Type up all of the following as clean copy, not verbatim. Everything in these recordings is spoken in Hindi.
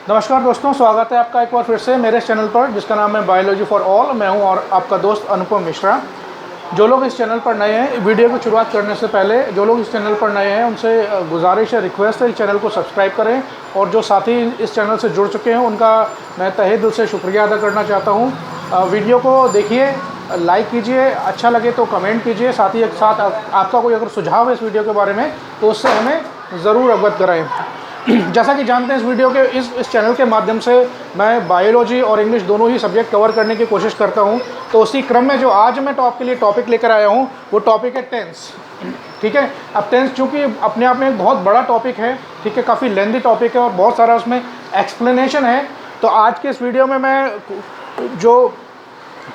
नमस्कार दोस्तों, स्वागत है आपका एक बार फिर से मेरे चैनल पर जिसका नाम है बायोलॉजी फॉर ऑल। मैं हूं और आपका दोस्त अनुपम मिश्रा। जो लोग इस चैनल पर नए हैं, वीडियो की शुरुआत करने से पहले जो लोग इस चैनल पर नए हैं उनसे गुजारिश है, रिक्वेस्ट है, इस चैनल को सब्सक्राइब करें। और जो साथी इस चैनल से जुड़ चुके हैं उनका मैं तहे दिल से शुक्रिया अदा करना चाहता हूँ। वीडियो को देखिए, लाइक कीजिए, अच्छा लगे तो कमेंट कीजिए। साथ ही एक साथ आपका कोई अगर सुझाव है इस वीडियो के बारे में तो उससे हमें ज़रूर अवगत कराएँ। जैसा कि जानते हैं, इस वीडियो के इस चैनल के माध्यम से मैं बायोलॉजी और इंग्लिश दोनों ही सब्जेक्ट कवर करने की कोशिश करता हूं। तो उसी क्रम में जो आज मैं आपके लिए टॉपिक लेकर आया हूं वो टॉपिक है टेंस। ठीक है। अब टेंस चूँकि अपने आप में एक बहुत बड़ा टॉपिक है, ठीक है, काफ़ी लेंथी टॉपिक है और बहुत सारा उसमें एक्सप्लेनेशन है। तो आज के इस वीडियो में मैं जो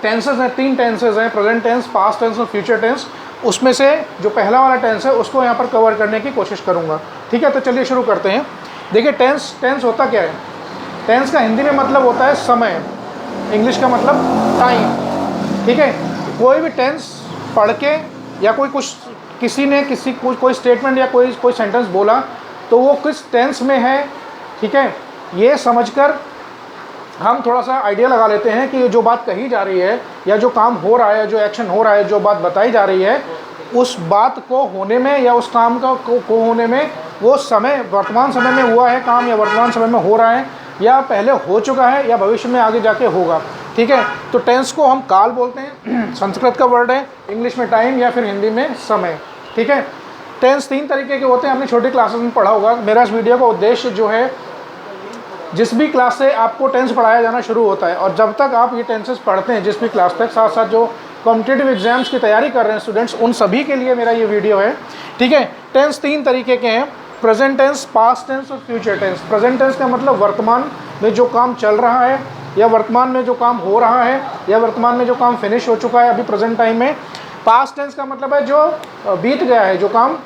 टेंसेज हैं, 3 टेंसेज हैं, प्रेजेंट टेंस, पास्ट टेंस और फ्यूचर टेंस, उसमें से जो पहला वाला टेंस है उसको यहाँ पर कवर करने की कोशिश करूँगा। ठीक है, तो चलिए शुरू करते हैं। देखिए, टेंस होता क्या है। टेंस का हिंदी में मतलब होता है समय, इंग्लिश का मतलब टाइम। ठीक है। कोई भी टेंस पढ़ के या किसी ने कोई स्टेटमेंट या कोई सेंटेंस बोला तो वो किस टेंस में है, ठीक है, ये समझकर हम थोड़ा सा आइडिया लगा लेते हैं कि जो बात कही जा रही है या जो काम हो रहा है, जो एक्शन हो रहा है, जो बात बताई जा रही है, उस बात को होने में या उस काम को होने में वो समय वर्तमान समय में हुआ है काम, या वर्तमान समय में हो रहा है, या पहले हो चुका है, या भविष्य में आगे जाके होगा। ठीक है। तो टेंस को हम काल बोलते हैं, संस्कृत का वर्ड है, इंग्लिश में टाइम या फिर हिंदी में समय। ठीक है। टेंस 3 तरीके के होते हैं, आपने छोटी क्लासेस में पढ़ा होगा। मेरा इस वीडियो का उद्देश्य जो है, जिस भी क्लास से आपको टेंस पढ़ाया जाना शुरू होता है और जब तक आप ये टेंसेस पढ़ते हैं, जिस भी क्लास तक, साथ साथ जो कॉम्पिटिटिव एग्जाम्स की तैयारी कर रहे हैं स्टूडेंट्स, उन सभी के लिए मेरा ये वीडियो है। ठीक है। टेंस 3 तरीके के हैं, प्रेजेंट टेंस, पास्ट टेंस और फ्यूचर टेंस। प्रेजेंट टेंस का मतलब वर्तमान में जो काम चल रहा है, या वर्तमान में जो काम हो रहा है, या वर्तमान में जो काम फिनिश हो चुका है अभी प्रेजेंट टाइम में। पास्ट टेंस का मतलब है जो बीत गया है, जो काम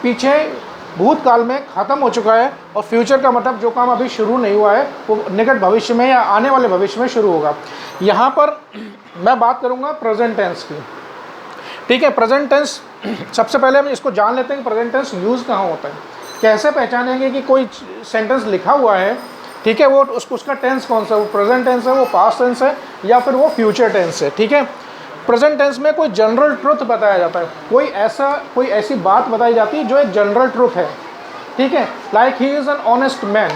पीछे भूतकाल में ख़त्म हो चुका है। और फ्यूचर का मतलब जो काम अभी शुरू नहीं हुआ है, वो निकट भविष्य में या आने वाले भविष्य में शुरू होगा। यहाँ पर मैं बात करूँगा प्रेजेंट टेंस की। ठीक है। प्रेजेंट टेंस, सबसे पहले हम इसको जान लेते हैं कि प्रेजेंट टेंस यूज़ कहाँ होता है। कैसे पहचानेंगे कि कोई सेंटेंस लिखा हुआ है, ठीक है, वो उसका टेंस कौन सा, वो प्रेजेंट टेंस है, वो पास्ट टेंस है, या फिर वो फ्यूचर टेंस है। ठीक है। प्रेजेंट टेंस में कोई जनरल ट्रुथ बताया जाता है, कोई ऐसी बात बताई जाती है जो एक जनरल ट्रुथ है। ठीक है। Like he is an honest man,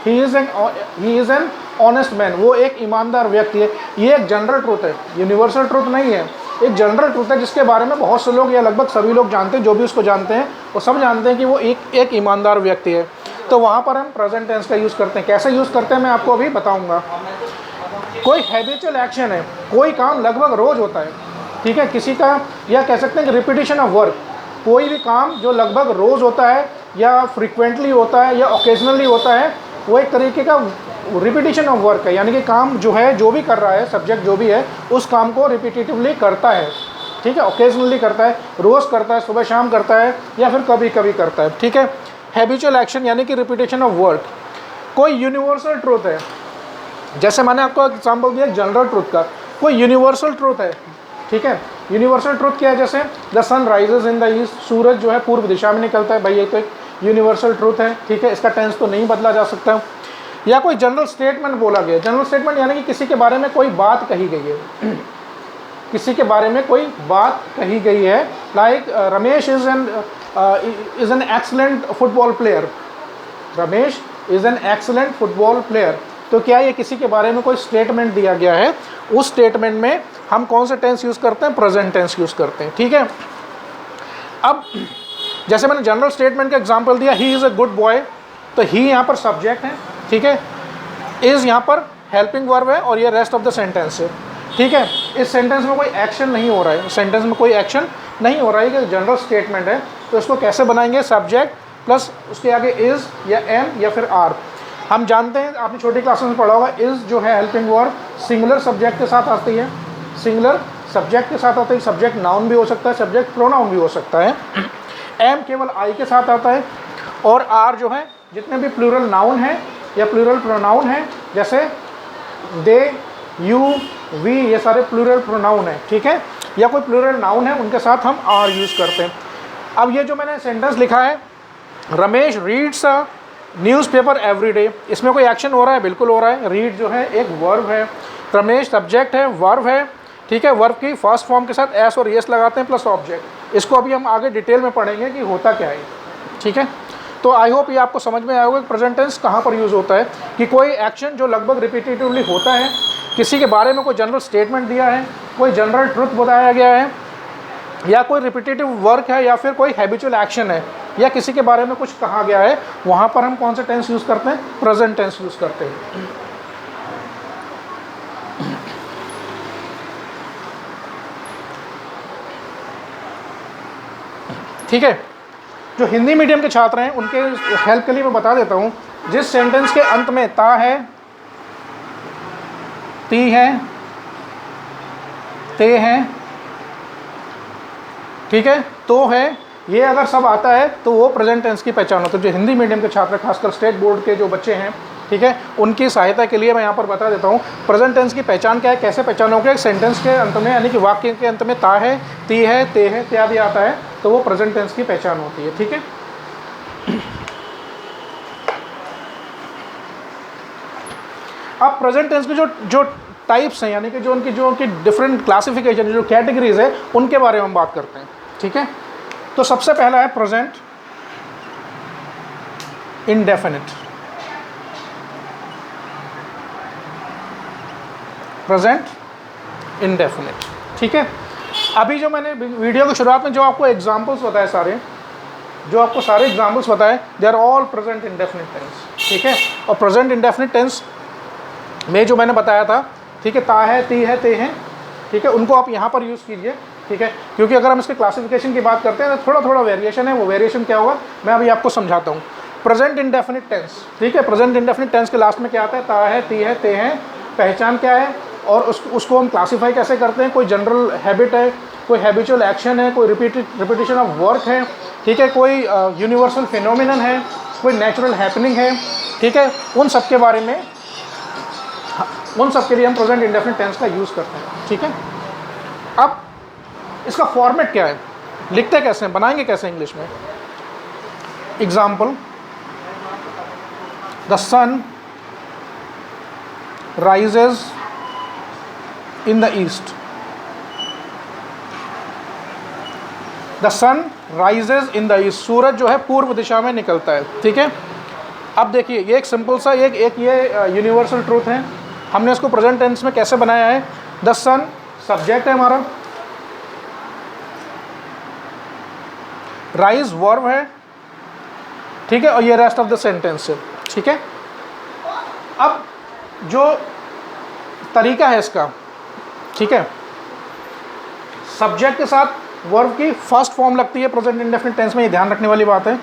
he is an honest man, वो एक ईमानदार व्यक्ति है। ये एक जनरल ट्रुथ है, यूनिवर्सल ट्रुथ नहीं है, एक जनरल ट्रुथ है जिसके बारे में बहुत से लोग या लगभग सभी लोग जानते हैं। जो भी उसको जानते हैं वो सब जानते हैं कि वो एक ईमानदार व्यक्ति है। तो वहाँ पर हम प्रेजेंट टेंस का यूज़ करते हैं। कैसे यूज़ करते हैं मैं आपको अभी बताऊँगा। कोई हैबिचुअल एक्शन है, कोई काम लगभग रोज़ होता है, ठीक है, किसी का, या कह सकते हैं कि रिपीटिशन ऑफ वर्क, कोई भी काम जो लगभग रोज़ होता है या फ्रीक्वेंटली होता है या ओकेजनली होता है, वो एक तरीके का रिपीटिशन ऑफ वर्क है। यानी कि काम जो है, जो भी कर रहा है, सब्जेक्ट जो भी है, उस काम को रिपीटिटिवली करता है। ठीक है। ओकेजनली करता है, रोज़ करता है, सुबह शाम करता है, या फिर कभी कभी करता है। ठीक है। हैबिचुअल एक्शन यानी कि रिपीटिशन ऑफ वर्क। कोई यूनिवर्सल ट्रूथ है, जैसे मैंने आपको एग्जाम्पल दिया जनरल ट्रूथ का, कोई यूनिवर्सल ट्रूथ है। ठीक है। यूनिवर्सल ट्रूथ क्या है, जैसे the sun rises in the east, सूरज जो है पूर्व दिशा में निकलता है। भाई ये तो एक यूनिवर्सल ट्रूथ है। ठीक है। इसका टेंस तो नहीं बदला जा सकता। या कोई जनरल स्टेटमेंट बोला गया, जनरल स्टेटमेंट यानी कि किसी के बारे में कोई बात कही गई है, किसी के बारे में कोई बात कही गई है। Like Ramesh is an excellent football player, Ramesh is an excellent football player. तो क्या ये किसी के बारे में कोई स्टेटमेंट दिया गया है, उस स्टेटमेंट में हम कौन सा टेंस यूज़ करते हैं, प्रेजेंट टेंस यूज़ करते हैं। ठीक है। अब जैसे मैंने जनरल स्टेटमेंट का एग्जांपल दिया, he is a good boy, तो ही यहाँ पर सब्जेक्ट है। ठीक है। इज़ यहाँ पर हेल्पिंग वर्ब है और ये रेस्ट ऑफ द सेंटेंस है। ठीक है। इस सेंटेंस में कोई एक्शन नहीं हो रहा है, सेंटेंस में कोई एक्शन नहीं हो रहा है, कि जनरल स्टेटमेंट है। तो इसको कैसे बनाएंगे, सब्जेक्ट प्लस उसके आगे इज़ या एम या फिर आर। हम जानते हैं, आपने छोटी क्लासेस में पढ़ा होगा, इज़ जो है हेल्पिंग वर्ब सिंगुलर सब्जेक्ट के साथ आती है, सिंगुलर सब्जेक्ट के साथ आता है। सब्जेक्ट नाउन भी हो सकता है, सब्जेक्ट प्रोनाउन भी हो सकता है। एम केवल आई के साथ आता है। और आर जो है जितने भी प्लूरल नाउन है या प्लूरल प्रोनाउन है, जैसे दे, यू, वी, ये सारे प्लूरल प्रोनाउन है। ठीक है। या कोई प्लूरल नाउन है, उनके साथ हम आर यूज़ करते हैं। अब ये जो मैंने सेंटेंस लिखा है, Ramesh reads a newspaper everyday, इसमें कोई एक्शन हो रहा है? बिल्कुल हो रहा है। रीड जो है एक वर्ब है, रमेश सब्जेक्ट है, वर्ब है, ठीक है। वर्ब की फर्स्ट फॉर्म के साथ एस और एस लगाते हैं प्लस ऑब्जेक्ट। इसको अभी हम आगे डिटेल में पढ़ेंगे कि होता क्या है, ठीक है। तो आई होप ये आपको समझ में आया होगा कि प्रेजेंट टेंस कहाँ पर यूज़ होता है, कि कोई एक्शन जो लगभग रिपीटेटिवली होता है, किसी के बारे में कोई जनरल स्टेटमेंट दिया है, कोई जनरल ट्रुथ बताया गया है, या कोई रिपीटेटिव वर्क है, या फिर कोई हैबिचुअल एक्शन है, या किसी के बारे में कुछ कहा गया है, वहाँ पर हम कौन सा टेंस यूज़ करते हैं? प्रेजेंट टेंस यूज़ करते हैं। ठीक है। जो हिंदी मीडियम के छात्र हैं उनके हेल्प के लिए मैं बता देता हूँ, जिस सेंटेंस के अंत में ता है, ती है, ते है, ठीक है, तो है, ये अगर सब आता है तो वो प्रेजेंट टेंस की पहचान होती है। जो हिंदी मीडियम के छात्र, खासकर स्टेट बोर्ड के जो बच्चे हैं, ठीक है, उनकी सहायता के लिए मैं यहाँ पर बता देता हूँ प्रेजेंट टेंस की पहचान क्या है, कैसे पहचानोगे। एक सेंटेंस के अंत में, यानी कि वाक्य के अंत में ता है, ती है, ते है, इत्यादि आता है, तो वो प्रेजेंट टेंस की पहचान होती है, ठीक है। अब प्रेजेंट टेंस की जो टाइप्स हैं, यानी कि जो उनकी डिफरेंट क्लासिफिकेशन, जो कैटेगरीज है, उनके बारे में हम बात करते हैं, ठीक है। तो सबसे पहला है प्रेजेंट इंडेफिनिट। प्रेजेंट इंडेफिनिट, ठीक है। अभी जो मैंने वीडियो की शुरुआत में जो आपको एग्जांपल्स बताए, सारे एग्जांपल्स बताए, they are all present indefinite tense, ठीक है। और प्रेजेंट इंडेफिनिट टेंस में जो मैंने बताया था, ठीक है, ता है, ती है, ते हैं, ठीक है, उनको आप यहाँ पर यूज़ कीजिए, ठीक है। क्योंकि अगर हम इसके क्लासिफिकेशन की बात करते हैं तो थोड़ा थोड़ा वेरिएशन है। वो वेरिएशन क्या होगा मैं अभी आपको समझाता हूँ। प्रेजेंट इंडेफिनिट टेंस, ठीक है, प्रेजेंट इंडेफिनिट टेंस के लास्ट में क्या आता है? ता है, ती है, ते हैं। पहचान क्या है और उसको हम क्लासीफाई कैसे करते हैं? कोई जनरल हैबिट है, कोई हैबिचुअल एक्शन है, कोई रिपीटिशन ऑफ वर्क है, ठीक है, कोई यूनिवर्सल फिनोमिनन है, कोई नेचुरल हैपनिंग है, ठीक है। उन सब के बारे में, उन सब के लिए हम प्रेजेंट इंडेफिनिट टेंस का यूज़ करते हैं, ठीक है। अब इसका फॉर्मेट क्या है, लिखते कैसे हैं, बनाएंगे कैसे इंग्लिश में? Example, the sun rises in the east. The sun rises in the east, सूरज जो है पूर्व दिशा में निकलता है, ठीक है। अब देखिए ये एक सिंपल सा एक ये यूनिवर्सल ट्रूथ है। हमने इसको प्रेजेंट टेंस में कैसे बनाया है? द सन सब्जेक्ट है हमारा, राइज वर्ब है, ठीक है, और ये रेस्ट ऑफ द सेंटेंस है, ठीक है। अब जो तरीका है इसका, ठीक है, सब्जेक्ट के साथ वर्ब की फर्स्ट फॉर्म लगती है प्रेजेंट इंडेफिनिट टेंस में, ये ध्यान रखने वाली बात है।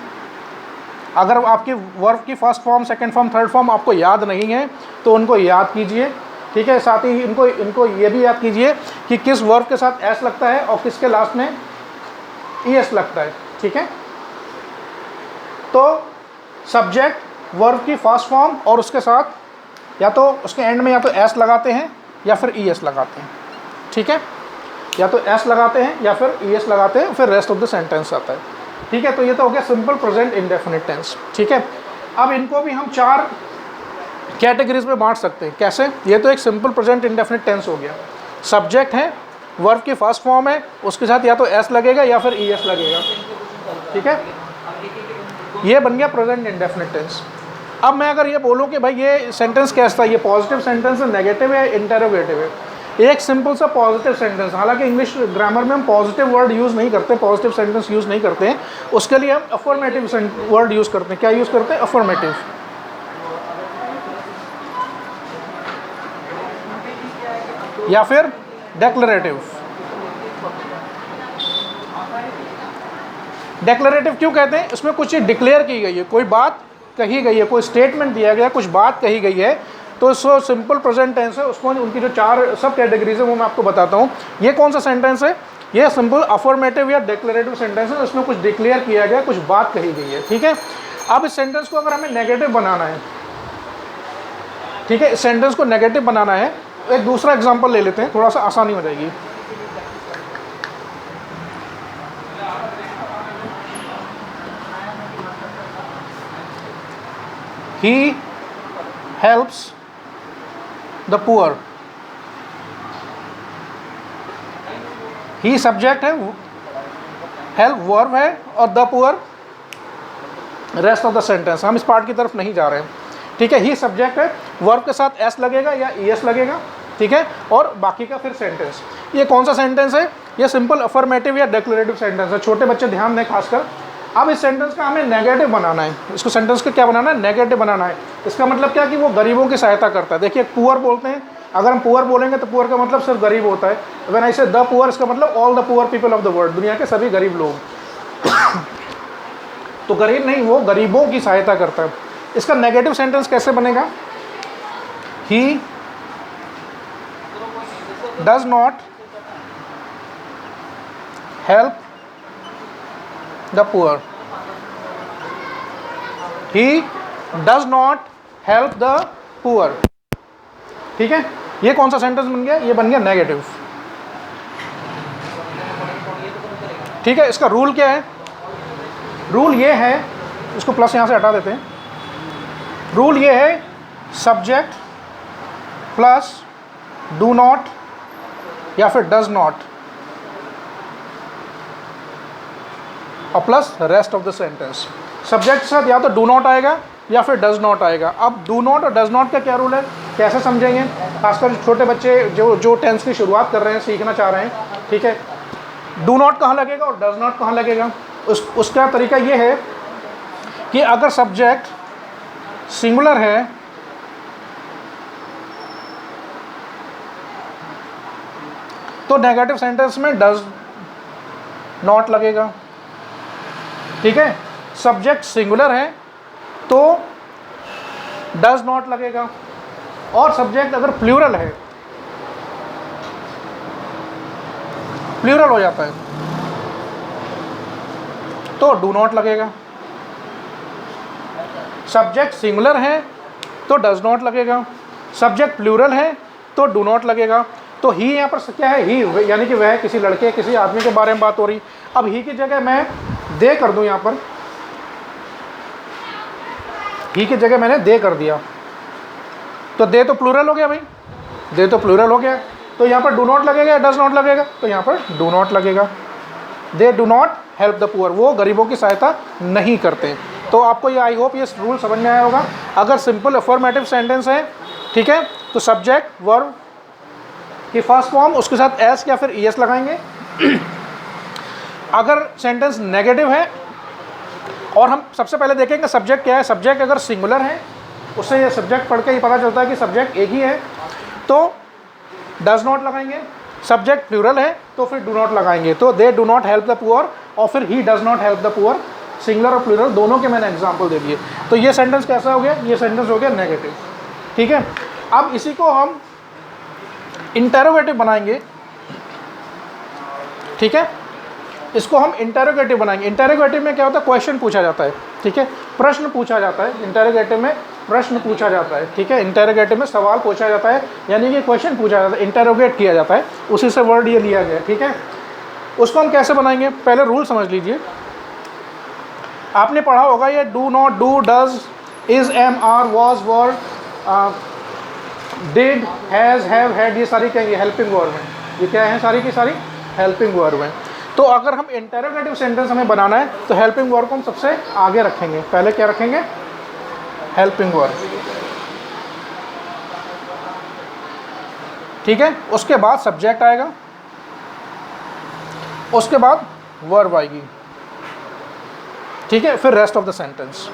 अगर आपकी वर्ब की first form, second form, third form आपको याद नहीं है तो उनको याद कीजिए, ठीक है। साथ ही इनको ये भी याद कीजिए कि किस वर्ब के साथ एस लगता है और किसके लास्ट में ई एस लगता है, ठीक है। तो सब्जेक्ट वर्ब की फर्स्ट फॉर्म और उसके साथ या तो उसके एंड में या तो एस लगाते हैं या फिर ई एस लगाते हैं, ठीक है, या तो एस लगाते हैं या फिर ई एस लगाते हैं, फिर रेस्ट ऑफ द सेंटेंस आता है, ठीक है। तो ये तो हो गया सिंपल प्रेजेंट इंडेफिनिट टेंस, ठीक है। अब इनको भी हम 4 कैटेगरीज में बांट सकते हैं। कैसे? ये तो एक सिंपल प्रेजेंट इंडेफिनिट टेंस हो गया। सब्जेक्ट है, वर्ब की फर्स्ट फॉर्म है, उसके साथ या तो एस लगेगा या फिर ई एस लगेगा, ठीक है। ये बन गया प्रेजेंट इंडेफिनिट टेंस। अब मैं अगर ये बोलूँ कि भाई ये सेंटेंस कैसा है, ये पॉजिटिव सेंटेंस है, नेगेटिव है, इंटरोगेटिव है, एक सिंपल सा पॉजिटिव सेंटेंस। हालांकि इंग्लिश ग्रामर में हम पॉजिटिव वर्ड यूज़ नहीं करते, पॉजिटिव सेंटेंस यूज़ नहीं करते हैं, उसके लिए हम अफर्मेटिव वर्ड यूज़ करते हैं। क्या यूज़ करते हैं? अफर्मेटिव, या फिर डेक्लरेटिव। डेक्लरेटिव क्यों कहते हैं? इसमें कुछ डिक्लेयर की गई है, कोई बात कही गई है, कोई स्टेटमेंट दिया गया, कुछ बात कही गई है, तो सो सिंपल प्रेजेंट टेंस है। उसको उनकी जो 4 सब कैटेगरीज है वो मैं आपको बताता हूँ। ये कौन सा सेंटेंस है? ये सिंपल अफर्मेटिव या डेक्लरेटिव सेंटेंस है, उसमें कुछ डिक्लेयर किया गया, कुछ बात कही गई है, ठीक है। अब इस सेंटेंस को अगर हमें नेगेटिव बनाना है, ठीक है, इस सेंटेंस को नेगेटिव बनाना है, एक दूसरा एग्जाम्पल ले लेते हैं, थोड़ा सा आसानी हो जाएगी। He helps the poor. He subject है, हेल्प वर्ब है और the poor rest of the sentence. हम इस पार्ट की तरफ नहीं जा रहे हैं, ठीक है। ही सब्जेक्ट है, वर्ब के साथ एस लगेगा या ईएस लगेगा, ठीक है, और बाकी का फिर सेंटेंस। ये कौन सा सेंटेंस है? ये सिंपल अफर्मेटिव या डिक्लेरेटिव सेंटेंस है। छोटे बच्चे ध्यान दें खासकर। अब इस सेंटेंस का हमें नेगेटिव बनाना है। इसको सेंटेंस का क्या बनाना है? नेगेटिव बनाना है। इसका मतलब क्या कि वो गरीबों की सहायता करता है। देखिए पुअर बोलते हैं, अगर हम पुअर बोलेंगे तो पुअर का मतलब सिर्फ गरीब होता है। व्हेन आई से द पुअर, इसका मतलब all the poor people of the world, दुनिया के सभी गरीब लोग। तो गरीब नहीं, वो गरीबों की सहायता करता है। इसका नेगेटिव सेंटेंस कैसे बनेगा? He does not help the poor. He does not help the poor, ठीक है। ये कौन सा सेंटेंस बन गया? ये बन गया नेगेटिव, ठीक है। इसका रूल क्या है? रूल ये है, इसको प्लस यहाँ से हटा देते हैं। रूल ये है सब्जेक्ट प्लस डू नॉट या फिर डज नॉट और plus rest of the sentence. Subject के साथ या तो डू नॉट आएगा या फिर डज नॉट आएगा। अब डू नॉट और डज नॉट का क्या रूल है, कैसे समझेंगे? खासकर छोटे बच्चे जो टेंस की शुरुआत कर रहे हैं, सीखना चाह रहे हैं, ठीक है। डू नॉट कहाँ लगेगा और डज नॉट कहाँ लगेगा? उसका तरीका ये है कि अगर सब्जेक्ट सिंगुलर है तो नेगेटिव सेंटेंस में डज नॉट लगेगा, ठीक है। सब्जेक्ट सिंगुलर है तो डज नॉट लगेगा, और सब्जेक्ट अगर प्लूरल है, प्लूरल हो जाता है, तो डू नॉट लगेगा। सब्जेक्ट सिंगुलर है तो डज नॉट लगेगा, सब्जेक्ट प्लूरल है तो डू नॉट लगेगा। तो ही यहाँ पर क्या है? ही यानी कि वह किसी लड़के किसी आदमी के बारे में बात हो रही। अब ही की जगह मैं दे कर दूं, यहाँ पर ही की जगह मैंने दे कर दिया, तो दे तो प्लूरल हो गया भाई, दे तो प्लूरल हो गया। तो यहाँ पर डू नॉट लगेगा या डज नॉट लगेगा? तो यहाँ पर डू नॉट लगेगा। They do not help the poor, वो गरीबों की सहायता नहीं करते। तो आपको ये आई होप ये रूल समझ में आया होगा। अगर सिंपल अफर्मेटिव सेंटेंस है, ठीक है, तो सब्जेक्ट वर्ब की फर्स्ट फॉर्म उसके साथ एस या फिर ईएस लगाएंगे। अगर सेंटेंस नेगेटिव है, और हम सबसे पहले देखेंगे सब्जेक्ट क्या है। सब्जेक्ट अगर सिंगुलर है, उससे ये सब्जेक्ट पढ़ के ही पता चलता है कि सब्जेक्ट एक ही है, तो डज नॉट लगाएंगे। सब्जेक्ट प्लूरल है तो फिर डू नॉट लगाएंगे। तो they do not help the poor और फिर he does not help the poor. Singular और प्लूरल दोनों के मैंने एग्जाम्पल दे दिए। तो ये सेंटेंस कैसा हो गया? ये सेंटेंस हो गया नेगेटिव, ठीक है। अब इसी को हम इंटेरोगेटिव बनाएंगे, ठीक है। इसको हम इंटेरोगेटिव बनाएंगे। इंटेरोगेटिव में क्या होता है? क्वेश्चन पूछा जाता है, ठीक है, प्रश्न पूछा जाता है। इंटेरोगेटिव में प्रश्न पूछा जाता है, ठीक है। इंटेरोगेटिव में सवाल पूछा जाता है, यानी कि क्वेश्चन पूछा जाता है, इंटेरोगेट किया जाता है, उसी से वर्ड ये लिया गया, ठीक है। उसको हम कैसे बनाएंगे? पहले रूल समझ लीजिए। आपने पढ़ा होगा ये do not, do, does, is, am, are, was, were, did, has, have, had, ये सारी क्या है? हेल्पिंग वर्ब हैं। ये क्या है? सारी की सारी हेल्पिंग वर्ब हैं। तो अगर हम इंटेरोगेटिव सेंटेंस हमें बनाना है तो हेल्पिंग वर्ब को हम सबसे आगे रखेंगे। पहले क्या रखेंगे? हेल्पिंग वर्ब, ठीक है। उसके बाद सब्जेक्ट आएगा, उसके बाद वर्ब आएगी, ठीक है, फिर रेस्ट ऑफ द सेंटेंस।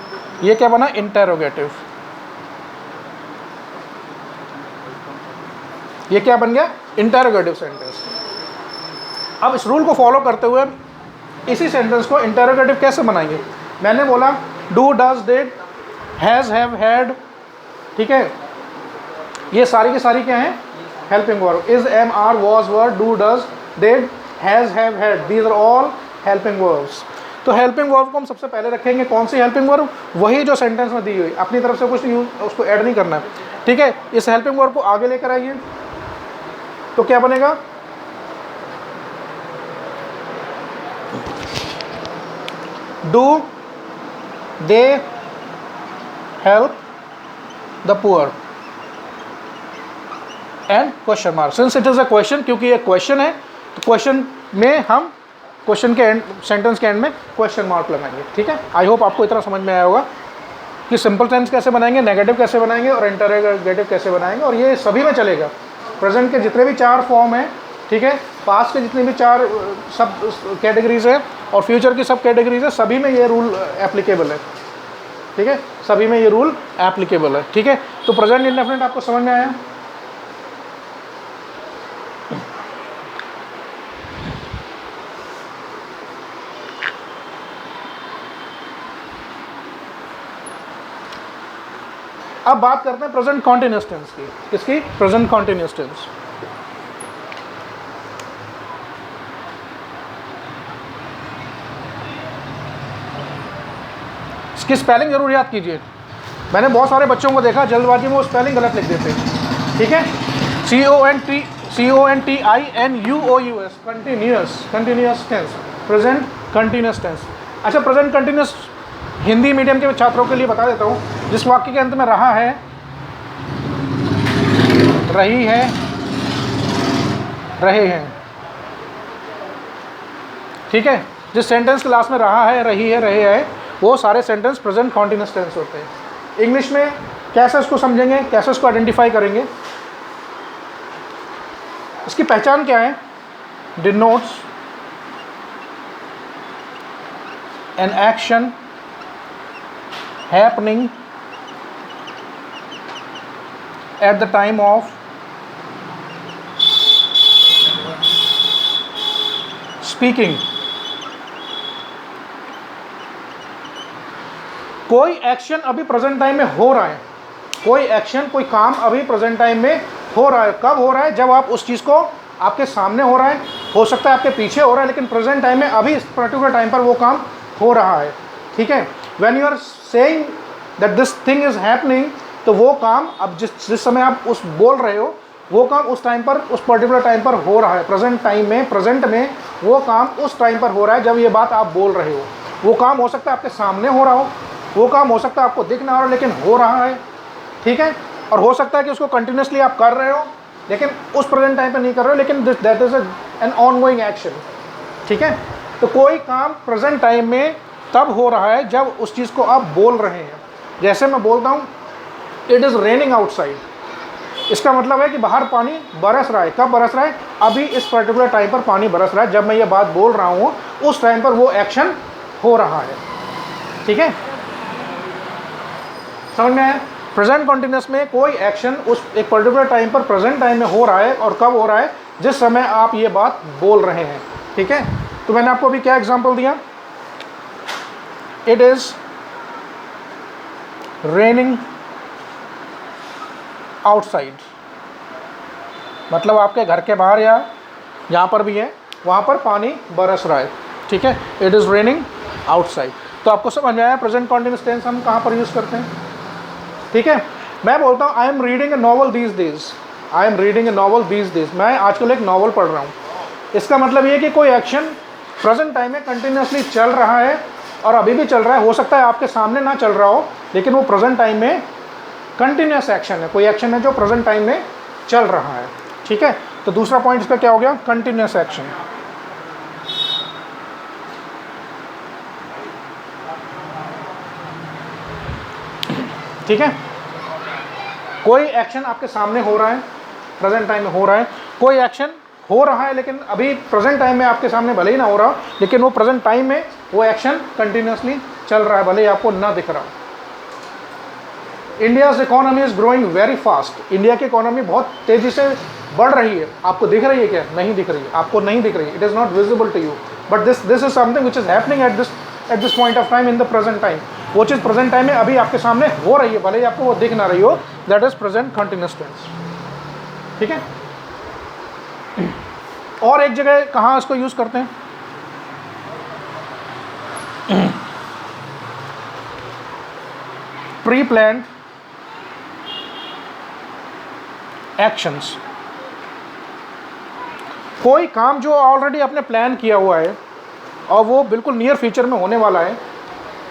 ये क्या बना? इंटेरोगेटिव। ये क्या बन गया? Interrogative sentence. अब इस रूल को फॉलो करते हुए इसी सेंटेंस को इंटेरोगेटिव कैसे बनाएंगे? मैंने बोला do, does, did, has, have, had, ठीक है, ये सारी की सारी क्या है? Helping verb. Is, am, are, was, were, do, does, did, has, have, had, these are all helping verbs. तो हेल्पिंग वर्ब को हम सबसे पहले रखेंगे। कौन सी हेल्पिंग वर्ब? वही जो सेंटेंस में दी हुई, अपनी तरफ से कुछ यूज उसको ऐड नहीं करना है, ठीक है। इस हेल्पिंग वर्ब को आगे लेकर आइए, तो क्या बनेगा? Do, they help the poor and question mark. Since it is a question, क्योंकि ये क्वेश्चन है तो क्वेश्चन में हम क्वेश्चन के एंड, सेंटेंस के एंड में क्वेश्चन मार्क लगाएंगे। ठीक है, आई होप आपको इतना समझ में आया होगा कि सिंपल टेंस कैसे बनाएंगे, नेगेटिव कैसे बनाएंगे और इंटरोगेटिव कैसे बनाएंगे, और ये सभी में चलेगा। प्रेजेंट के जितने भी 4 फॉर्म हैं, ठीक है, पास्ट के जितने भी 4 सब कैटेगरीज है और फ्यूचर की सब कैटेगरीज है, सभी में ये रूल एप्लीकेबल है। ठीक है, सभी में ये रूल एप्लीकेबल है। ठीक है, तो प्रेजेंट इंडेफिनिट आपको समझ में आया। अब बात करते हैं प्रेजेंट कॉन्टिन्यूअस टेंस की। किसकी? Present continuous tense. इसकी स्पेलिंग जरूर याद कीजिए। मैंने बहुत सारे बच्चों को देखा जल्दबाजी में वो स्पेलिंग गलत लिख देते हैं। ठीक है, CONTINUOUS, continuous, continuous tense, present continuous tense. अच्छा, प्रेजेंट कंटिन्यूअस हिंदी मीडियम के छात्रों के लिए बता देता हूँ। जिस वाक्य के अंत में रहा है, रही है, रहे हैं, ठीक है, जिस सेंटेंस के लास्ट में रहा है, रही है, रहे हैं, वो सारे सेंटेंस प्रेजेंट कॉन्टिन्यूअस टेंस होते हैं। इंग्लिश में कैसे इसको समझेंगे, कैसे इसको आइडेंटिफाई करेंगे, इसकी पहचान क्या है? Denotes an action happening at the time of speaking। कोई एक्शन अभी प्रेजेंट टाइम में हो रहा है, कोई एक्शन, कोई काम अभी प्रेजेंट टाइम में हो रहा है। कब हो रहा है? जब आप उस चीज़ को, आपके सामने हो रहा है, हो सकता है आपके पीछे हो रहा है, लेकिन प्रेजेंट टाइम में अभी इस पर्टिकुलर टाइम पर वो काम हो रहा है। ठीक है, when you are saying that this thing is happening, तो वो काम अब जिस समय आप उस बोल रहे हो, वो काम उस टाइम पर, उस पर्टिकुलर टाइम पर हो रहा है। प्रेजेंट टाइम में, प्रेजेंट में वो काम उस टाइम पर हो रहा है जब ये बात आप बोल रहे हो। वो काम हो सकता है आपके सामने हो रहा हो, वो काम हो सकता है आपको दिख ना हो रहा, लेकिन हो रहा है। ठीक है, और हो सकता है कि उसको कंटिन्यूसली आप कर रहे हो, लेकिन उस प्रेजेंट टाइम पर नहीं कर रहे हो, लेकिन that is an ongoing action. ठीक है, तो कोई काम प्रेजेंट टाइम में तब हो रहा है जब उस चीज़ को आप बोल रहे हैं। जैसे मैं बोलता हूँ इट इज़ रेनिंग आउटसाइड, इसका मतलब है कि बाहर पानी बरस रहा है। कब बरस रहा है? अभी इस पर्टिकुलर टाइम पर पानी बरस रहा है। जब मैं ये बात बोल रहा हूँ उस टाइम पर वो एक्शन हो रहा है। ठीक है, समझ में आया? प्रेजेंट कॉन्टिन्यूअस में कोई एक्शन उस एक पर्टिकुलर टाइम पर प्रेजेंट टाइम में हो रहा है, और कब हो रहा है? जिस समय आप ये बात बोल रहे हैं। ठीक है, तो मैंने आपको अभी क्या एग्जाम्पल दिया? इट इज रेनिंग आउटसाइड, मतलब आपके घर के बाहर या जहाँ पर भी है वहाँ पर पानी बरस रहा है। ठीक है, इट इज़ रेनिंग आउटसाइड। तो आपको समझ में आया प्रेजेंट कॉन्टिन्यूअस टेंस हम कहाँ पर यूज़ करते हैं। ठीक है, मैं बोलता हूँ I am reading A novel these days, I am reading A novel these days, मैं आजकल एक नॉवल पढ़ रहा हूँ। इसका मतलब ये कि कोई एक्शन प्रेजेंट टाइम में कंटिन्यूसली चल रहा है और अभी भी चल रहा है। हो सकता है आपके सामने ना चल रहा हो, लेकिन वो प्रेजेंट टाइम में कंटिन्यूस एक्शन है, कोई एक्शन है जो प्रेजेंट टाइम में चल रहा है। ठीक है, तो दूसरा पॉइंट इसका क्या हो गया? Continuous action. ठीक है, कोई एक्शन आपके सामने हो रहा है, प्रेजेंट टाइम में हो रहा है, कोई एक्शन हो रहा है लेकिन अभी प्रेजेंट टाइम में आपके सामने भले ही ना हो रहा हो, लेकिन वो प्रेजेंट टाइम में वो एक्शन कंटिन्यूसली चल रहा है, भले ही आपको ना दिख रहा हो। India's economy is growing very fast, India की इकोनॉमी बहुत तेजी से बढ़ रही है। आपको दिख रही है क्या? नहीं दिख रही है, आपको नहीं दिख रही है, it is not visible to you, but this is something which is happening at this point of time in the present time. वो चीज़ प्रेजेंट टाइम में अभी आपके सामने हो रही है, भले ही आपको वो दिख ना रही हो, that is present continuous tense. ठीक है, और एक जगह कहाँ इसको यूज करते हैं? प्री प्लान्ड एक्शंस, कोई काम जो ऑलरेडी आपने प्लान किया हुआ है और वो बिल्कुल नियर फ्यूचर में होने वाला है,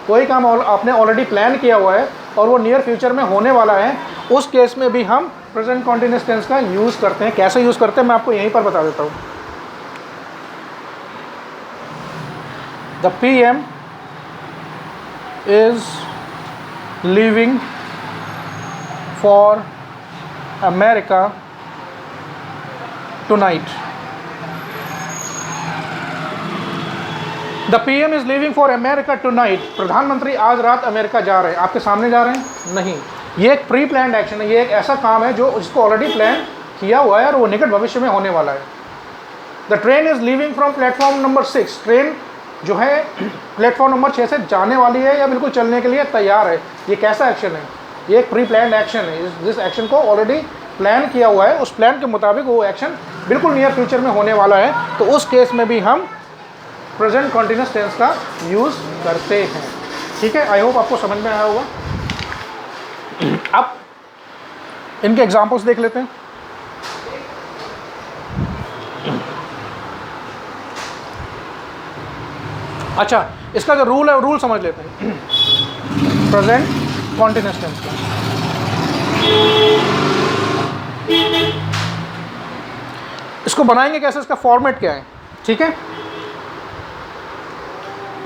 कोई काम आपने ऑलरेडी प्लान किया हुआ है और वो नियर फ्यूचर में होने वाला है, उस केस में भी हम प्रेजेंट कॉन्टिन्यूस टेंस का यूज़ करते हैं। कैसे यूज़ करते हैं मैं आपको यहीं पर बता देता हूँ। The PM is leaving for America tonight. The PM is leaving for America tonight. प्रधानमंत्री आज रात अमेरिका जा रहे हैं। आपके सामने जा रहे हैं? नहीं, ये एक प्री प्लान्ड एक्शन है। ये एक ऐसा काम है जो जिसको ऑलरेडी प्लान किया हुआ है और वो निकट भविष्य में होने वाला है। The train is leaving from platform number 6। Train जो है प्लेटफॉर्म नंबर 6 से जाने वाली है या बिल्कुल चलने के लिए तैयार है। ये कैसा एक्शन है? ये एक प्री प्लान्ड एक्शन है। जिस एक्शन को ऑलरेडी प्लान किया हुआ है, उस प्लान के मुताबिक वो एक्शन बिल्कुल नियर फ्यूचर में होने वाला है, तो उस केस में भी हम प्रेजेंट कॉन्टिन्यूस टेंस का यूज़ करते हैं। ठीक है, आई होप आपको समझ में आया होगा। अब इनके एग्जाम्पल्स देख लेते हैं। अच्छा, इसका जो रूल है रूल समझ लेते हैं प्रेजेंट कॉन्टिन्यूस टेंस का। इसको बनाएंगे कैसे, इसका फॉर्मेट क्या है? ठीक है,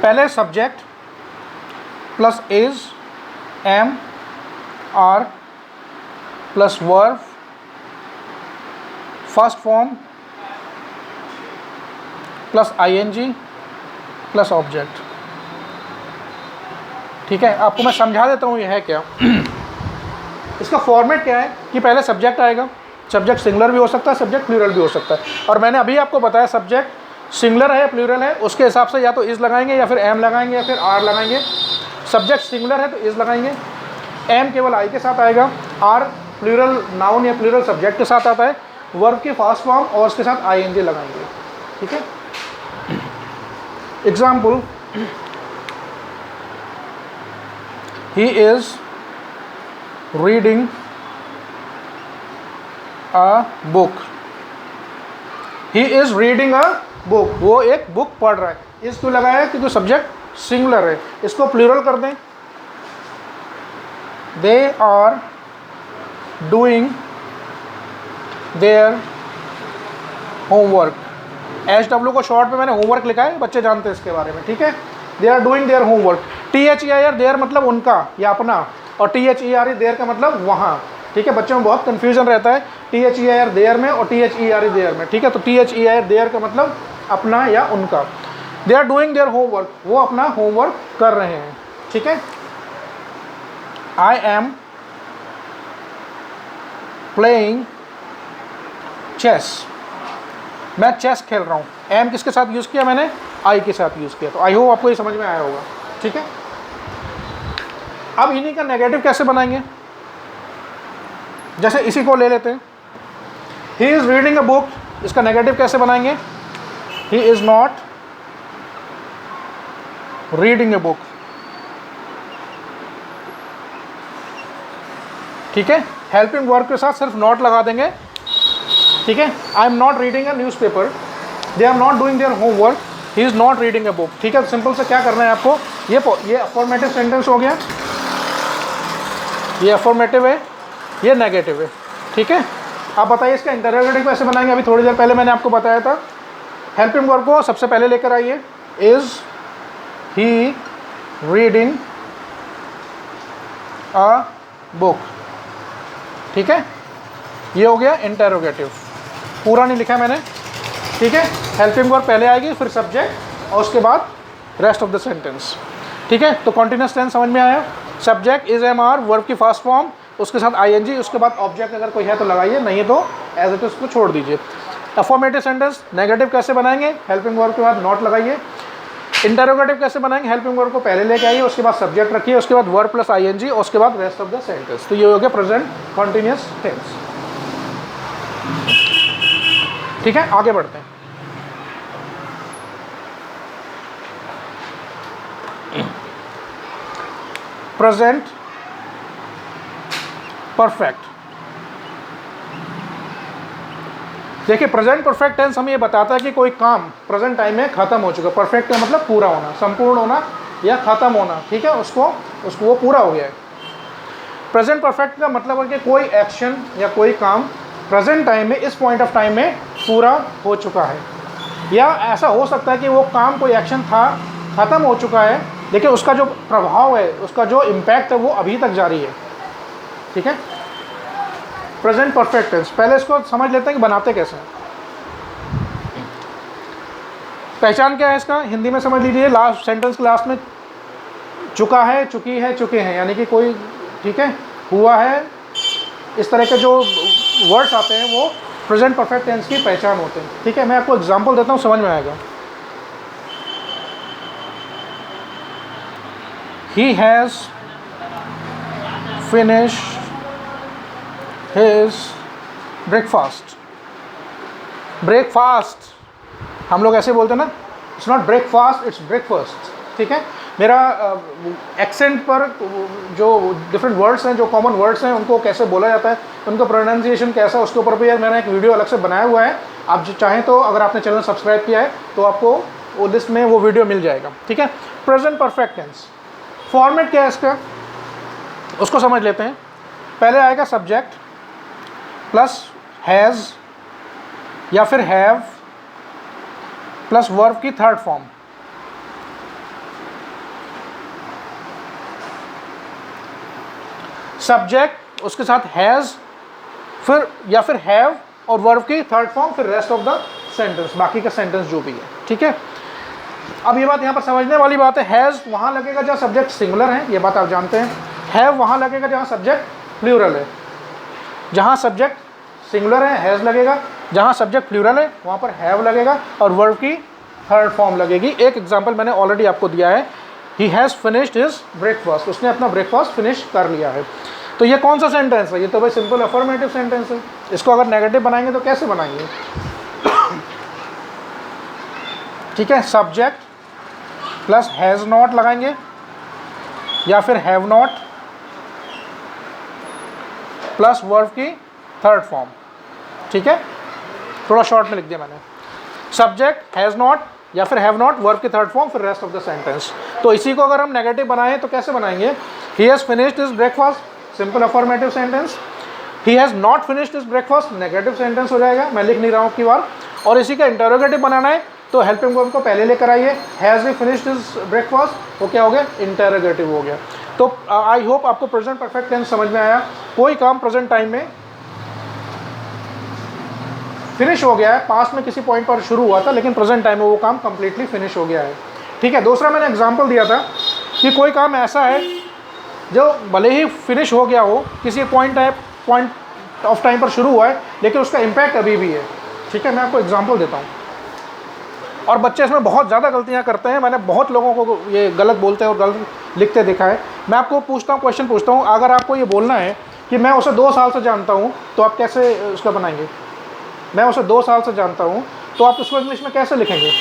पहले subject plus is, am, are plus verb, first form plus ING plus object. ठीक है, आपको मैं समझा देता हूँ ये है क्या। इसका फॉर्मेट क्या है कि पहले सब्जेक्ट आएगा। सब्जेक्ट सिंगुलर भी हो सकता है, सब्जेक्ट प्लूरल भी हो सकता है, और मैंने अभी आपको बताया सब्जेक्ट सिंगुलर है या प्लूरल है, उसके हिसाब से या तो इज लगाएंगे या फिर एम लगाएंगे या फिर आर लगाएंगे। सब्जेक्ट सिंगुलर है तो इज लगाएंगे, एम केवल आई के साथ आएगा, आर प्लूरल नाउन या प्लूरल सब्जेक्ट के साथ आता है, वर्ब के फर्स्ट फॉर्म और उसके साथ आईएनजी लगाएंगे। ठीक है, example, he is reading a book. He is reading a book, वो एक बुक पढ़ रहा है। इस क्यों लगाया है? क्योंकि सब्जेक्ट सिंगुलर है। इसको प्लूरल कर दें, they are doing their homework. HW को शॉर्ट में मैंने होमवर्क लिखा है, बच्चे जानते हैं इसके बारे में। ठीक है, they are doing their homework. THEIR their मतलब उनका या अपना, और THERE देयर का मतलब वहाँ। ठीक है, बच्चों में बहुत कन्फ्यूजन रहता है THEIR देयर में और THERE देयर में। ठीक है, तो THEIR देयर का मतलब अपना या उनका। They are doing their homework, वो अपना होमवर्क कर रहे हैं। ठीक है, आई एम प्लेइंग चेस, मैं चेस खेल रहा हूँ। एम किसके साथ यूज़ किया मैंने? आई के साथ यूज़ किया। तो आई होप आपको ये समझ में आया होगा। ठीक है, अब इन्हीं का नेगेटिव कैसे बनाएंगे? जैसे इसी को ले लेते हैं, he is reading a book, इसका नेगेटिव कैसे बनाएंगे? ही is not reading a book. ठीक है, हेल्पिंग वर्ब के साथ सिर्फ नॉट लगा देंगे। ठीक है, I am not reading a newspaper, they are not doing their homework, he is not reading a book. ठीक है, सिंपल से क्या करना है आपको, ये अफर्मेटिव सेंटेंस हो गया, ये अफर्मेटिव है, ये नेगेटिव है। ठीक है, आप बताइए इसका इंटरोगेटिव कैसे बनाएंगे? अभी थोड़ी देर पहले मैंने आपको बताया था। हेल्पिंग वर्ब को सबसे पहले लेकर आइए, is he reading a book. ठीक है, ये हो गया इंटरोगेटिव, पूरा नहीं लिखा मैंने। ठीक है, हेल्पिंग वर्ब पहले आएगी, फिर सब्जेक्ट और उसके बाद रेस्ट ऑफ द सेंटेंस। ठीक है, तो कॉन्टिन्यूस टेंस समझ में आया। Subject is am are, verb की फर्स्ट फॉर्म, उसके साथ आईएनजी, उसके बाद ऑब्जेक्ट अगर कोई है तो लगाइए, नहीं तो एज इट इज को छोड़ दीजिए। अफर्मेटिव सेंटेंस नेगेटिव कैसे बनाएंगे? हेल्पिंग वर्ब के बाद नॉट लगाइए। इंटरोगेटिव कैसे बनाएंगे? हेल्पिंग वर्ब को पहले लेके आइए, उसके बाद सब्जेक्ट रखिए, उसके बाद वर्ब प्लस आईएनजी और उसके बाद रेस्ट ऑफ द सेंटेंस। तो ये हो गया प्रेजेंट कॉन्टिन्यूस टेंस। ठीक है, आगे बढ़ते हैं। Present perfect. देखिए, प्रेजेंट परफेक्ट टेंस हमें ये बताता है कि कोई काम प्रेजेंट टाइम में खत्म हो चुका। परफेक्ट का मतलब पूरा होना, संपूर्ण होना या खत्म होना। ठीक है, उसको वो पूरा हो गया है। प्रेजेंट परफेक्ट का मतलब है कि कोई एक्शन या कोई काम प्रेजेंट टाइम में, इस पॉइंट ऑफ टाइम में पूरा हो चुका है, या ऐसा हो सकता है कि वो काम, कोई एक्शन था, ख़त्म हो चुका है, लेकिन उसका जो प्रभाव है, उसका जो इम्पैक्ट है वो अभी तक जारी है। ठीक है, प्रेजेंट परफेक्ट टेंस। पहले इसको समझ लेते हैं कि बनाते कैसे हैं। पहचान क्या है इसका, हिंदी में समझ लीजिए, लास्ट सेंटेंस के लास्ट में चुका है, चुकी है, चुके हैं, यानी कि कोई, ठीक है, हुआ है, इस तरह के जो वर्ड्स आते हैं वो प्रेजेंट परफेक्ट टेंस की पहचान होते हैं। ठीक है, मैं आपको एग्जांपल देता हूँ, समझ में आएगा। He has finished his breakfast. Breakfast हम लोग ऐसे बोलते हैं ना, it's not breakfast, it's breakfast. ठीक है, मेरा एक्सेंट पर जो डिफरेंट वर्ड्स हैं, जो कॉमन वर्ड्स हैं, उनको कैसे बोला जाता है, उनका प्रोनाउंसिएशन कैसा है, उसके ऊपर भी मैंने एक वीडियो अलग से बनाया हुआ है। आप जो चाहें तो, अगर आपने चैनल सब्सक्राइब किया है तो आपको वो लिस्ट में वो वीडियो मिल जाएगा। ठीक है, प्रेजेंट परफेक्ट टेंस फॉर्मेट क्या है इसका, उसको समझ लेते हैं। पहले आएगा सब्जेक्ट प्लस हैज़ या फिर हैव प्लस वर्ब की थर्ड फॉर्म। सब्जेक्ट, उसके साथ हैज़, फिर या फिर हैव और वर्ब की थर्ड फॉर्म, फिर रेस्ट ऑफ द सेंटेंस, बाकी का सेंटेंस जो भी है। ठीक है, अब ये बात यहाँ पर समझने वाली बात है। हैज़ वहाँ लगेगा जहाँ सब्जेक्ट सिंगुलर है, ये बात आप जानते हैं। हैव वहाँ लगेगा जहाँ सब्जेक्ट प्लूरल है। जहाँ सब्जेक्ट सिंगुलर है हैज़ लगेगा, जहाँ सब्जेक्ट प्लूरल है वहाँ पर हैव लगेगा, और वर्ब की थर्ड फॉर्म लगेगी। एक एग्जाम्पल मैंने ऑलरेडी आपको दिया है, he has finished his breakfast, उसने अपना ब्रेकफास्ट फिनिश कर लिया है। तो ये कौन सा सेंटेंस है, ये तो भाई सिंपल अफर्मेटिव सेंटेंस है। इसको अगर नेगेटिव बनाएंगे तो कैसे बनाएंगे? ठीक है, सब्जेक्ट प्लस हैज़ नॉट लगाएंगे या फिर हैव नॉट प्लस वर्ब की थर्ड फॉर्म। ठीक है, थोड़ा शॉर्ट में लिख दिया मैंने, सब्जेक्ट हैज़ नॉट या फिर हैव नॉट, वर्ब की थर्ड फॉर्म, फिर रेस्ट ऑफ द सेंटेंस। तो इसी को अगर हम नेगेटिव बनाएं तो कैसे बनाएंगे? He has finished his breakfast, simple affirmative sentence. He has not finished his breakfast, negative sentence हो जाएगा, मैं लिख नहीं रहा हूँ की बार। और इसी का इंटरोगेटिव बनाना है तो हेल्पिंग वर्ब को पहले लेकर आइए, has he finished his breakfast, वो क्या हो गया? इंटरोगेटिव हो गया। तो आई होप आपको प्रेजेंट परफेक्ट टेंस समझ में आया। कोई काम प्रेजेंट टाइम में फिनिश हो गया है, पास्ट में किसी पॉइंट पर शुरू हुआ था लेकिन प्रेजेंट टाइम में वो काम कंप्लीटली फिनिश हो गया है। ठीक है, दूसरा मैंने एग्जांपल दिया था कि कोई काम ऐसा है जो भले ही फिनिश हो गया हो, किसी पॉइंट ऑफ टाइम पर शुरू हुआ है लेकिन उसका इम्पैक्ट अभी भी है। ठीक है, मैं आपको एग्जांपल देता हूँ। और बच्चे इसमें बहुत ज़्यादा गलतियाँ करते हैं, मैंने बहुत लोगों को ये गलत बोलते हैं और गलत लिखते देखा है। मैं आपको पूछता हूँ, क्वेश्चन पूछता हूँ, अगर आपको ये बोलना है कि मैं उसे 2 साल से जानता हूँ तो आप कैसे उसका बनाएंगे? मैं उसे 2 साल से जानता हूँ तो आप उसको इंग्लिश में कैसे लिखेंगे?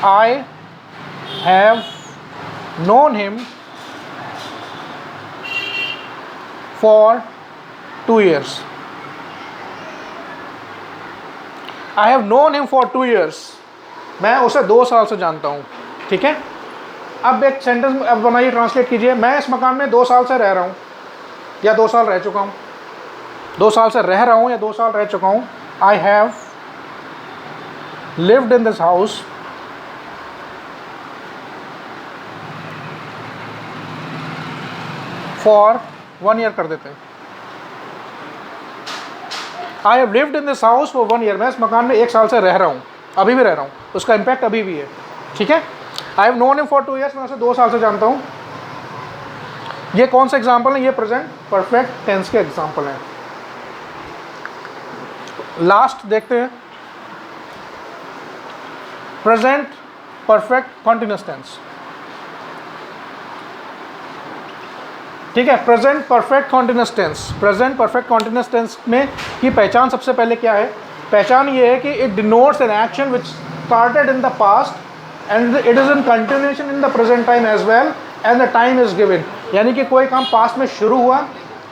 I have known him for 2 years. I have known him for 2 years. मैं उसे 2 साल से जानता हूँ। ठीक है, अब एक सेंटेंस अब बनाइए, ट्रांसलेट कीजिए। मैं इस मकान में 2 साल से रह रहा हूँ या 2 साल रह चुका हूँ। 2 साल से रह रहा हूँ या 2 साल रह चुका हूँ। I have lived in this house for 1 year कर देते हैं। I have lived in this house for 1 year. मैं इस मकान में 1 साल से रह रहा हूँ, अभी भी रह रहा हूँ, उसका इम्पैक्ट अभी भी है। ठीक है, I have known him for 2 years, मैं उसे 2 साल से जानता हूँ। ये कौन सा एग्जाम्पल है? ये प्रेजेंट परफेक्ट टेंस के एग्जाम्पल हैं। लास्ट देखते हैं, प्रेजेंट परफेक्ट कॉन्टिन्यूअस टेंस। ठीक है, present perfect continuous tense. Present perfect continuous tense में की पहचान सबसे पहले क्या है? पहचान ये है कि it denotes an action which started in the past and it is in continuation in the present time as well and the time is given. यानी कि कोई काम पास्ट में शुरू हुआ,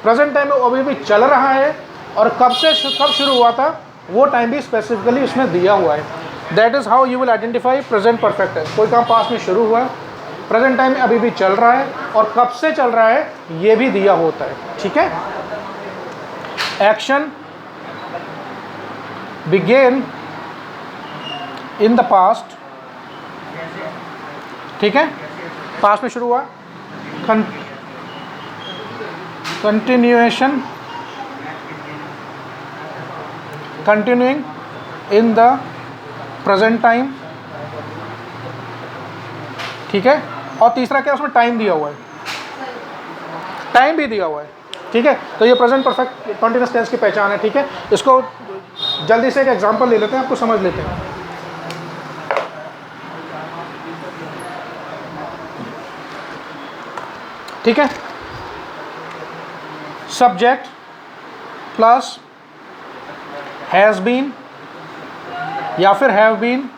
प्रेजेंट टाइम में अभी भी चल रहा है, और कब शुरू हुआ था वो टाइम भी स्पेसिफिकली उसमें दिया हुआ है। That is how you will identify present perfect tense. कोई काम पास्ट में शुरू हुआ, प्रेजेंट टाइम अभी भी चल रहा है और कब से चल रहा है ये भी दिया होता है, ठीक है। Action begin in the past, ठीक है, पास्ट में शुरू हुआ। Continuation, continuing in the present time, ठीक है। और तीसरा क्या, उसमें टाइम दिया हुआ है, टाइम भी दिया हुआ है, ठीक है। तो ये प्रेजेंट परफेक्ट कॉन्टिन्यूअस टेंस की पहचान है, ठीक है। इसको जल्दी से एक एग्जांपल ले लेते हैं, आपको समझ लेते हैं। ठीक है, सब्जेक्ट प्लस हैज़ बीन या फिर have been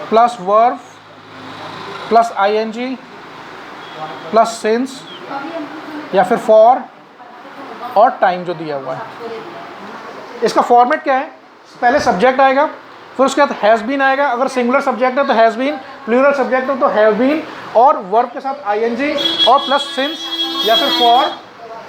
plus verb plus ING plus since या फिर फॉर और टाइम जो दिया हुआ है। इसका फॉर्मेट क्या है, पहले सब्जेक्ट आएगा, फिर उसके बाद हैज़ बीन आएगा, अगर सिंगुलर सब्जेक्ट है तो हैज़ बीन, प्लूरल सब्जेक्ट है तो हैव बीन, और वर्ब के साथ आईएनजी और प्लस सिंस या फिर फॉर,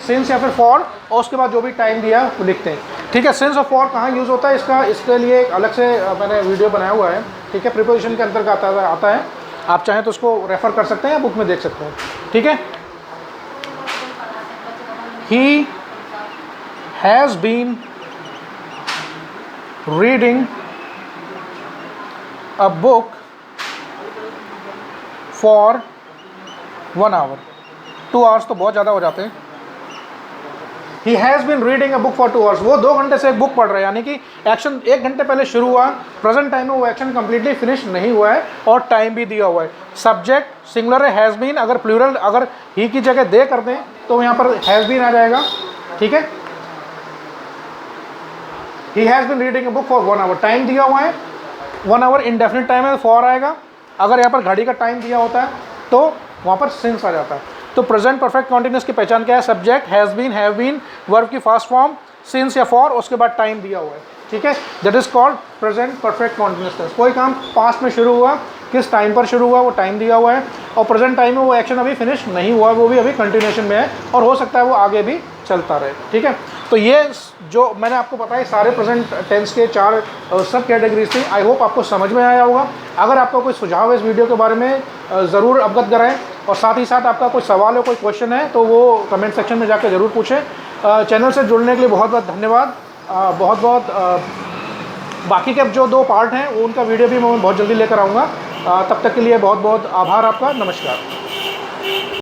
सिंस या फिर फॉर, और उसके बाद जो भी टाइम दिया वो लिखते हैं, ठीक है। सिंस और फॉर कहाँ यूज़ होता है, इसके लिए एक अलग से मैंने वीडियो बनाया हुआ है, ठीक है, प्रीपोजिशन के अंतर्गत आता है, आप चाहें तो उसको रेफ़र कर सकते हैं या बुक में देख सकते हैं, ठीक है। He has been reading a book for 1 hour, 2 hours तो बहुत ज़्यादा हो जाते हैं। He has been reading a book for 2 hours, वो 2 घंटे से एक बुक पढ़ रहे हैं, यानी कि एक्शन 1 घंटे पहले शुरू हुआ, प्रेजेंट टाइम में वो एक्शन कंप्लीटली फिनिश नहीं हुआ है और टाइम भी दिया हुआ है। सब्जेक्ट सिंगुलर है हैज़ बीन, अगर प्लूरल, अगर ही की जगह दे कर दें तो यहाँ पर हैज़ बीन आ जाएगा, ठीक है। He has been reading a book for 1 hour, time दिया हुआ है 1 आवर, इंडेफिनिट टाइम है, फॉर आएगा। अगर यहाँ पर घड़ी का टाइम दिया होता है तो वहाँ पर सिंस आ जाता है। तो प्रेजेंट परफेक्ट कॉन्टिन्यूअस की पहचान क्या है, subject has been, have been, verb की फास्ट फॉर्म सिंस या फॉर, उसके बाद टाइम दिया हुआ है, ठीक है। That is called present perfect continuous tense. कोई काम पास्ट में शुरू हुआ, किस टाइम पर शुरू हुआ वो टाइम दिया हुआ है, और प्रेजेंट टाइम में वो एक्शन अभी फिनिश नहीं हुआ, वो भी अभी कंटिन्यूएशन में है और हो सकता है वो आगे भी चलता रहे, ठीक है। तो ये जो मैंने आपको बताया सारे प्रेजेंट टेंस के 4 सब कैटेगरीज थी। आई होप आपको समझ में आया होगा। अगर आपका कोई सुझाव है इस वीडियो के बारे में ज़रूर अवगत कराएं, और साथ ही साथ आपका कोई सवाल हो, कोई क्वेश्चन है तो वो कमेंट सेक्शन में जाकर ज़रूर पूछें। चैनल से जुड़ने के लिए बहुत बहुत धन्यवाद। बहुत बहुत बाकी के जो 2 पार्ट हैं उनका वीडियो भी मैं बहुत जल्दी लेकर आऊँगा। तब तक के लिए बहुत बहुत आभार आपका। नमस्कार।